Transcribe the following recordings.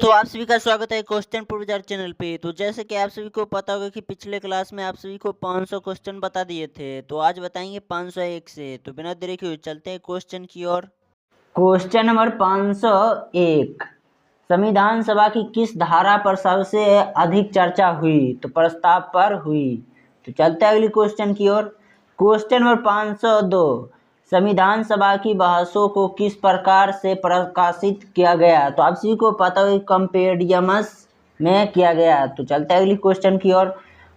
तो आप सभी का स्वागत है क्वेश्चन पूर्वजार चैनल पे। तो जैसे कि आप सभी को पता होगा कि पिछले क्लास में आप सभी को 500 क्वेश्चन बता दिए थे, तो आज बताएंगे 501 से। तो बिना देरी के चलते हैं क्वेश्चन की ओर। क्वेश्चन नंबर 501, संविधान सभा की किस धारा पर सबसे अधिक चर्चा हुई? तो प्रस्ताव पर हुई। तो चलते हैं अगली क्वेश्चन की ओर। क्वेश्चन नंबर 502, संविधान सभा की बहसों को किस प्रकार से प्रकाशित किया गया? तो आप सभी को पता हो कंपेडियमस में किया गया। तो चलते हैं अगली क्वेश्चन की ओर।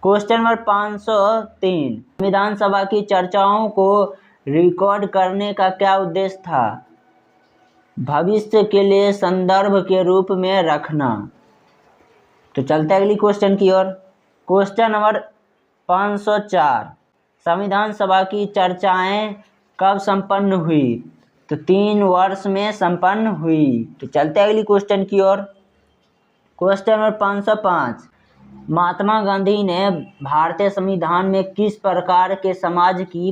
क्वेश्चन नंबर 503, संविधान सभा की चर्चाओं को रिकॉर्ड करने का क्या उद्देश्य था? भविष्य के लिए संदर्भ के रूप में रखना। तो चलते हैं अगली क्वेश्चन की ओर। क्वेश्चन नंबर 504, संविधान सभा की चर्चाएं कब संपन्न हुई? तो 3 वर्ष में संपन्न हुई। तो चलते हैं अगली क्वेश्चन की ओर। क्वेश्चन नंबर 505, महात्मा गांधी ने भारतीय संविधान में किस प्रकार के समाज की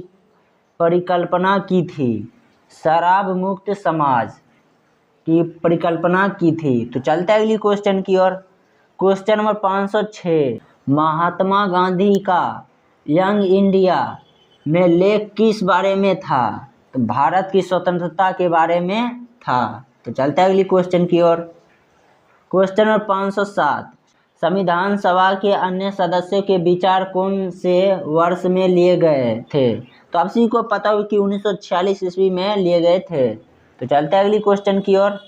परिकल्पना की थी? शराब मुक्त समाज की परिकल्पना की थी। तो चलते हैं अगली क्वेश्चन की ओर। क्वेश्चन नंबर 506, महात्मा गांधी का यंग इंडिया में लेख किस बारे में था? तो भारत की स्वतंत्रता के बारे में था। तो चलते हैं अगली क्वेश्चन की ओर। क्वेश्चन नंबर 507, संविधान सभा के अन्य सदस्यों के विचार कौन से वर्ष में लिए गए थे? तो आप सभी को पता हो कि 1946 ईस्वी में लिए गए थे। तो चलते हैं अगली क्वेश्चन की ओर।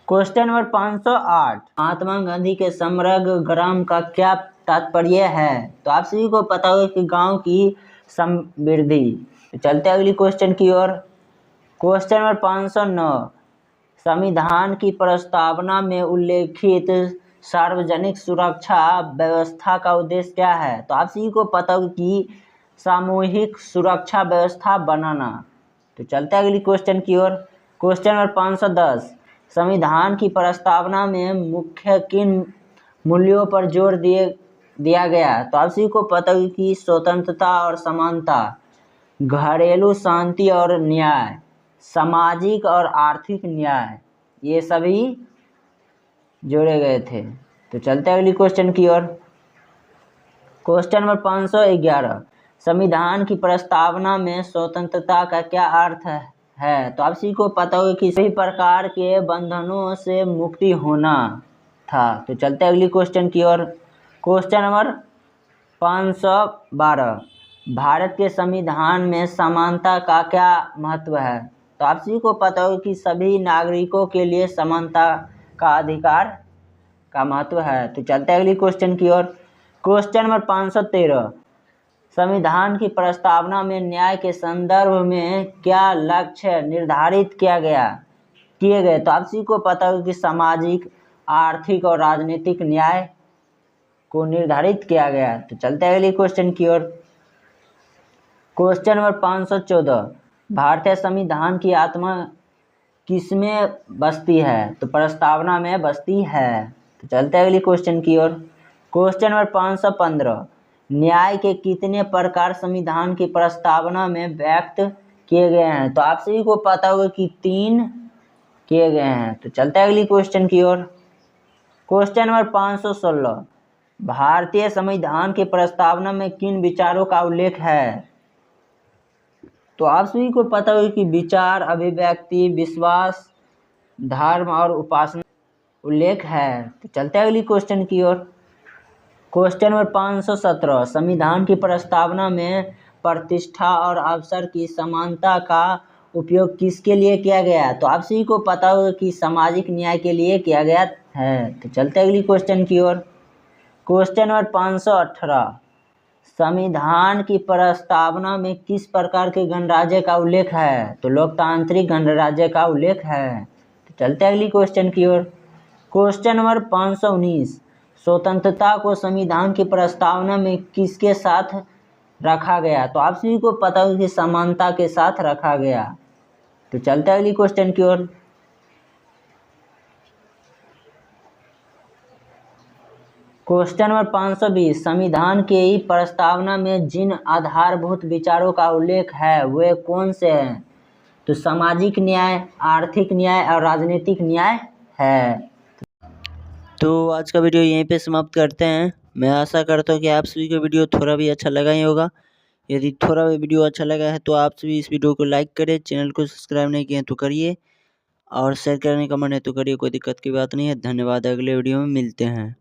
क्वेश्चन नंबर 508, महात्मा गांधी के समग्र ग्राम का क्या तात्पर्य है? तो आप सभी को पता होगा कि गांव की समृद्धि। तो चलते हैं अगली क्वेश्चन की ओर। क्वेश्चन नंबर 509, संविधान की प्रस्तावना में उल्लेखित सार्वजनिक सुरक्षा व्यवस्था का उद्देश्य क्या है? तो आप सभी को पता होगा कि सामूहिक सुरक्षा व्यवस्था बनाना। तो चलते हैं अगली क्वेश्चन की ओर। क्वेश्चन नंबर 510, संविधान की प्रस्तावना में मुख्य किन मूल्यों पर जोर दिया गया? तो आप सभी को पता होगा कि स्वतंत्रता और समानता, घरेलू शांति और न्याय, सामाजिक और आर्थिक न्याय, ये सभी जोड़े गए थे। तो चलते हैं अगली क्वेश्चन की ओर। क्वेश्चन नंबर 511, संविधान की प्रस्तावना में स्वतंत्रता का क्या अर्थ है? तो आप सभी को पता होगा कि सभी प्रकार के बंधनों से मुक्ति होना था। तो चलते हैं अगली क्वेश्चन की ओर। क्वेश्चन नंबर 512, भारत के संविधान में समानता का क्या महत्व है? तो आप सभी को पता होगा कि सभी नागरिकों के लिए समानता का अधिकार का महत्व है। तो चलते हैं अगली क्वेश्चन की ओर। क्वेश्चन नंबर 513, संविधान की प्रस्तावना में न्याय के संदर्भ में क्या लक्ष्य निर्धारित किए गए? तो आप सभी को पता होगा कि सामाजिक, आर्थिक और राजनीतिक न्याय को निर्धारित किया गया। तो चलते हैं अगली क्वेश्चन की ओर। क्वेश्चन नंबर 514, भारतीय संविधान की आत्मा किसमें बसती है? तो प्रस्तावना में बसती है। तो चलते हैं अगली क्वेश्चन की ओर। क्वेश्चन नंबर 515, न्याय के कितने प्रकार संविधान की प्रस्तावना में व्यक्त किए गए हैं? तो आप सभी को पता होगा कि 3 किए गए हैं। तो चलते हैं अगली क्वेश्चन की ओर। क्वेश्चन नंबर 516, भारतीय संविधान की प्रस्तावना में किन विचारों का उल्लेख है? तो आप सभी को पता होगा कि विचार, अभिव्यक्ति, विश्वास, धर्म और उपासना उल्लेख है। तो चलते हैं अगली क्वेश्चन की ओर। क्वेश्चन नंबर 517, संविधान की प्रस्तावना में प्रतिष्ठा और अवसर की समानता का उपयोग किसके लिए किया गया? तो आप सभी को पता होगा कि सामाजिक न्याय के लिए किया गया है। तो चलते हैं अगली क्वेश्चन की ओर। क्वेश्चन नंबर 518, संविधान की प्रस्तावना में किस प्रकार के गणराज्य का उल्लेख है? तो लोकतांत्रिक गणराज्य का उल्लेख है। तो चलते हैं अगली क्वेश्चन की ओर। क्वेश्चन नंबर 519, स्वतंत्रता को संविधान की प्रस्तावना में किसके साथ रखा गया? तो आप सभी को पता होगा कि समानता के साथ रखा गया। तो चलते हैं अगली क्वेश्चन की ओर। क्वेश्चन नंबर 520, संविधान की प्रस्तावना में जिन आधारभूत विचारों का उल्लेख है वे कौन से हैं? तो सामाजिक न्याय, आर्थिक न्याय और राजनीतिक न्याय है। तो आज का वीडियो यहीं पे समाप्त करते हैं। मैं आशा करता हूँ कि आप सभी को वीडियो थोड़ा भी अच्छा लगा ही होगा। यदि थोड़ा भी वीडियो अच्छा लगा है तो आप सभी इस वीडियो को लाइक करें, चैनल को सब्सक्राइब नहीं किए तो करिए और शेयर करने का मन है तो करिए, कोई दिक्कत की बात नहीं है। धन्यवाद, अगले वीडियो में मिलते हैं।